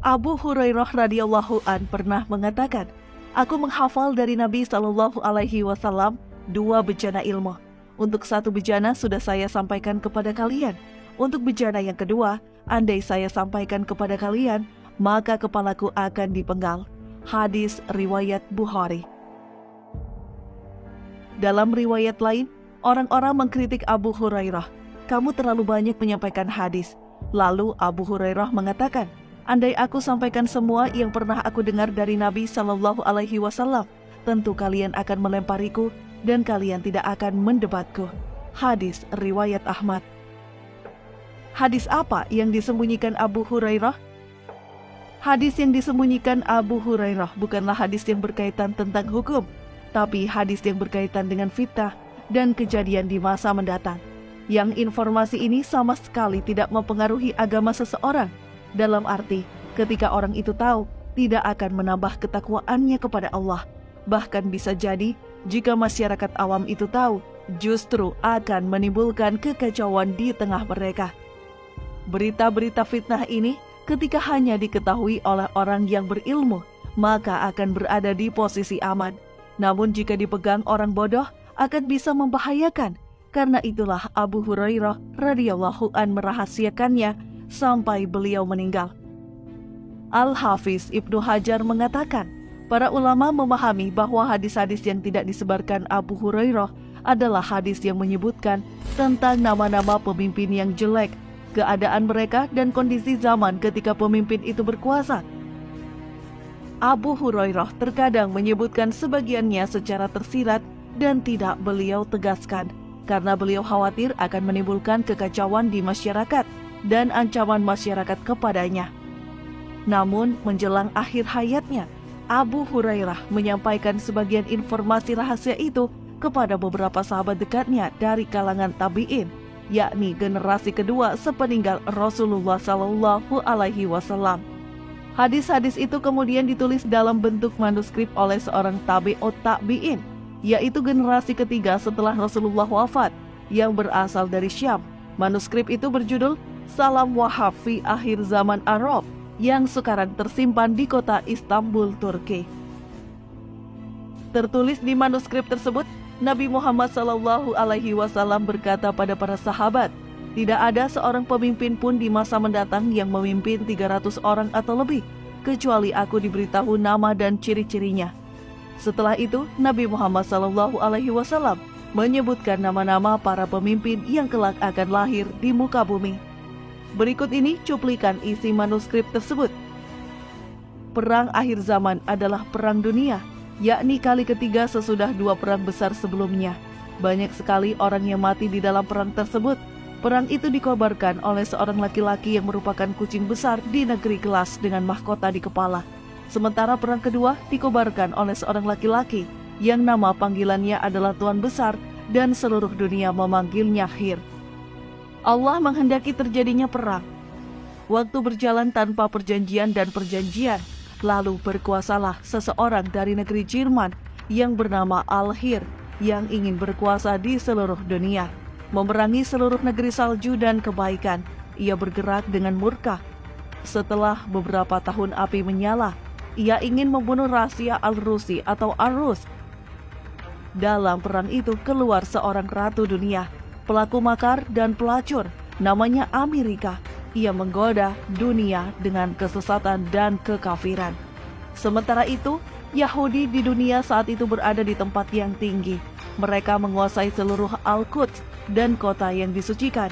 Abu Hurairah radhiyallahu an pernah mengatakan, "Aku menghafal dari Nabi Shallallahu Alaihi Wasallam 2 bejana ilmu. Untuk 1 bejana sudah saya sampaikan kepada kalian. Untuk bejana yang kedua, andai saya sampaikan kepada kalian, maka kepalaku akan dipenggal." Hadis riwayat Bukhari. Dalam riwayat lain, orang-orang mengkritik Abu Hurairah, "Kamu terlalu banyak menyampaikan hadis." Lalu Abu Hurairah mengatakan, "Andai aku sampaikan semua yang pernah aku dengar dari Nabi Shallallahu Alaihi Wasallam, tentu kalian akan melempariku dan kalian tidak akan mendebatku." Hadis riwayat Ahmad. Hadis apa yang disembunyikan Abu Hurairah? Hadis yang disembunyikan Abu Hurairah bukanlah hadis yang berkaitan tentang hukum, tapi hadis yang berkaitan dengan fitnah dan kejadian di masa mendatang. Yang informasi ini sama sekali tidak mempengaruhi agama seseorang. Dalam arti, ketika orang itu tahu, tidak akan menambah ketakwaannya kepada Allah. Bahkan bisa jadi, jika masyarakat awam itu tahu, justru akan menimbulkan kekacauan di tengah mereka. Berita-berita fitnah ini, ketika hanya diketahui oleh orang yang berilmu, maka akan berada di posisi aman. Namun jika dipegang orang bodoh, akan bisa membahayakan. Karena itulah Abu Hurairah radhiyallahu an merahasiakannya sampai beliau meninggal. Al-Hafiz Ibnu Hajar mengatakan, para ulama memahami bahwa hadis-hadis yang tidak disebarkan Abu Hurairah adalah hadis yang menyebutkan tentang nama-nama pemimpin yang jelek, keadaan mereka dan kondisi zaman ketika pemimpin itu berkuasa. Abu Hurairah terkadang menyebutkan sebagiannya secara tersirat dan tidak beliau tegaskan, karena beliau khawatir akan menimbulkan kekacauan di masyarakat dan ancaman masyarakat kepadanya. Namun menjelang akhir hayatnya, Abu Hurairah menyampaikan sebagian informasi rahasia itu kepada beberapa sahabat dekatnya dari kalangan tabi'in, yakni generasi kedua sepeninggal Rasulullah Shallallahu Alaihi Wasallam. Hadis-hadis itu kemudian ditulis dalam bentuk manuskrip oleh seorang tabi'ut tabi'in, yaitu generasi ketiga setelah Rasulullah wafat, yang berasal dari Syam. Manuskrip itu berjudul Salam Wahab fi Akhir Zaman Arab, yang sekarang tersimpan di kota Istanbul, Turki. Tertulis di manuskrip tersebut, Nabi Muhammad Shallallahu Alaihi Wasallam berkata pada para sahabat, "Tidak ada seorang pemimpin pun di masa mendatang yang memimpin 300 orang atau lebih, kecuali aku diberitahu nama dan ciri-cirinya." Setelah itu, Nabi Muhammad Shallallahu Alaihi Wasallam menyebutkan nama-nama para pemimpin yang kelak akan lahir di muka bumi. Berikut ini cuplikan isi manuskrip tersebut. Perang akhir zaman adalah perang dunia, yakni kali ketiga sesudah 2 perang besar sebelumnya. Banyak sekali orang yang mati di dalam perang tersebut. Perang itu dikobarkan oleh seorang laki-laki yang merupakan kucing besar di negeri Gelas dengan mahkota di kepala. Sementara perang kedua dikobarkan oleh seorang laki-laki yang nama panggilannya adalah Tuan Besar dan seluruh dunia memanggilnya Khir. Allah menghendaki terjadinya perang. Waktu berjalan tanpa perjanjian dan perjanjian, lalu berkuasalah seseorang dari negeri Jerman yang bernama Al-Khir yang ingin berkuasa di seluruh dunia, memerangi seluruh negeri salju dan kebaikan. Ia bergerak dengan murka. Setelah beberapa tahun api menyala, ia ingin membunuh rahasia Al-Rusi atau Arus. Dalam perang itu keluar seorang ratu dunia, pelaku makar dan pelacur, namanya Amerika. Ia menggoda dunia dengan kesesatan dan kekafiran. Sementara itu, Yahudi di dunia saat itu berada di tempat yang tinggi. Mereka menguasai seluruh Al-Quds dan kota yang disucikan.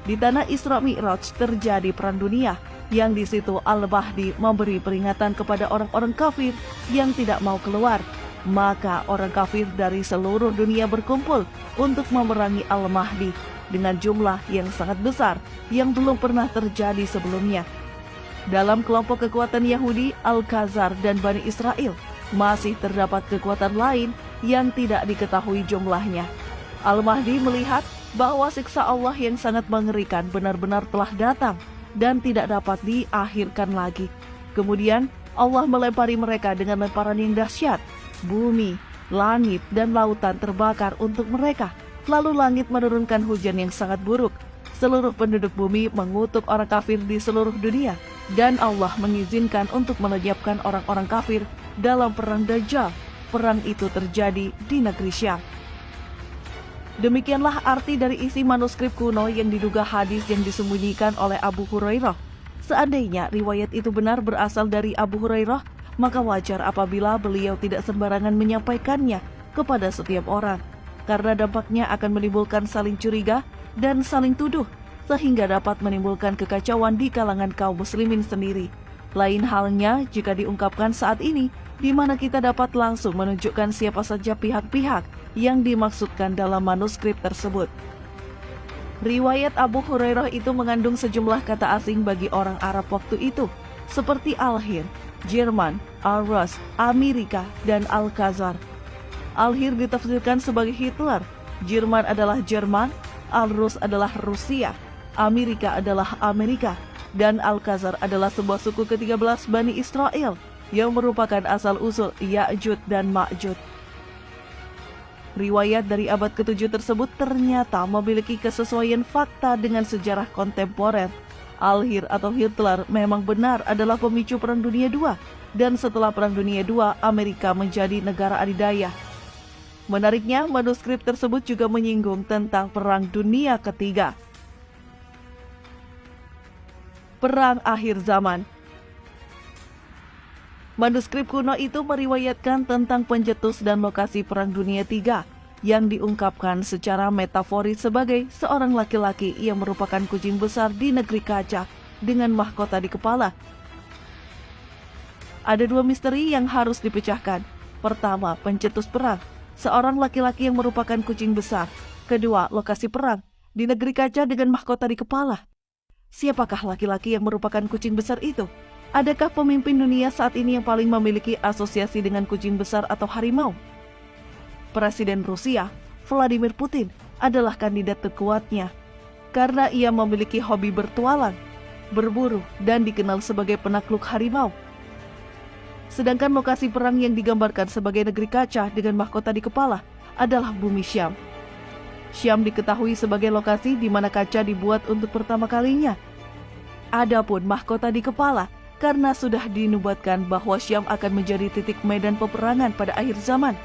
Di tanah Isra Mi'raj terjadi perang dunia, yang di situ Al-Mahdi memberi peringatan kepada orang-orang kafir yang tidak mau keluar. Maka orang kafir dari seluruh dunia berkumpul untuk memerangi Al-Mahdi dengan jumlah yang sangat besar yang belum pernah terjadi sebelumnya. Dalam kelompok kekuatan Yahudi, Al-Khazar dan Bani Israel, masih terdapat kekuatan lain yang tidak diketahui jumlahnya. Al-Mahdi melihat bahwa siksa Allah yang sangat mengerikan benar-benar telah datang dan tidak dapat diakhirkan lagi. Kemudian Allah melempari mereka dengan lemparan yang dahsyat. Bumi, langit, dan lautan terbakar untuk mereka. Lalu langit menurunkan hujan yang sangat buruk. Seluruh penduduk bumi mengutuk orang kafir di seluruh dunia. dan Allah mengizinkan untuk melenyapkan orang-orang kafir dalam perang Dajjal. Perang itu terjadi di negeri Syam. Demikianlah arti dari isi manuskrip kuno yang diduga hadis yang disembunyikan oleh Abu Hurairah. Seandainya riwayat itu benar berasal dari Abu Hurairah, maka wajar apabila beliau tidak sembarangan menyampaikannya kepada setiap orang, karena dampaknya akan menimbulkan saling curiga dan saling tuduh, sehingga dapat menimbulkan kekacauan di kalangan kaum muslimin sendiri. Lain halnya jika diungkapkan saat ini, di mana kita dapat langsung menunjukkan siapa saja pihak-pihak yang dimaksudkan dalam manuskrip tersebut. Riwayat Abu Hurairah itu mengandung sejumlah kata asing bagi orang Arab waktu itu, seperti Al-Hir, Jerman, Al-Rus, Amerika, dan Al-Khazar. Al-Hir ditafsirkan sebagai Hitler, Jerman adalah Jerman, Al-Rus adalah Rusia, Amerika adalah Amerika, dan Al-Khazar adalah sebuah suku ke-13 Bani Israel yang merupakan asal-usul Ya'jud dan Ma'jud. Riwayat dari abad ke-7 tersebut ternyata memiliki kesesuaian fakta dengan sejarah kontemporer. Al-Hir atau Hitler memang benar adalah pemicu Perang Dunia II, dan setelah Perang Dunia II, Amerika menjadi negara adidaya. Menariknya, manuskrip tersebut juga menyinggung tentang Perang Dunia Ketiga. Perang akhir zaman. Manuskrip kuno itu meriwayatkan tentang pencetus dan lokasi Perang Dunia III yang diungkapkan secara metaforis sebagai seorang laki-laki yang merupakan kucing besar di negeri kaca dengan mahkota di kepala. Ada dua misteri yang harus dipecahkan. Pertama, pencetus perang, seorang laki-laki yang merupakan kucing besar. Kedua, lokasi perang, di negeri kaca dengan mahkota di kepala. Siapakah laki-laki yang merupakan kucing besar itu? Adakah pemimpin dunia saat ini yang paling memiliki asosiasi dengan kucing besar atau harimau? Presiden Rusia, Vladimir Putin, adalah kandidat terkuatnya karena ia memiliki hobi bertualang, berburu, dan dikenal sebagai penakluk harimau. Sedangkan lokasi perang yang digambarkan sebagai negeri kaca dengan mahkota di kepala adalah bumi Syam. Syam diketahui sebagai lokasi di mana kaca dibuat untuk pertama kalinya. Adapun mahkota di kepala karena sudah dinubuatkan bahwa Syam akan menjadi titik medan peperangan pada akhir zaman.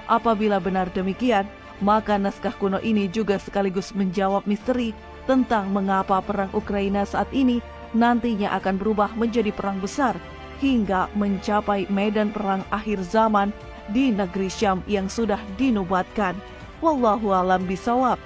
Apabila benar demikian, maka naskah kuno ini juga sekaligus menjawab misteri tentang mengapa perang Ukraina saat ini nantinya akan berubah menjadi perang besar hingga mencapai medan perang akhir zaman di negeri Syam yang sudah dinubuatkan. Wallahu a'lam bishawab.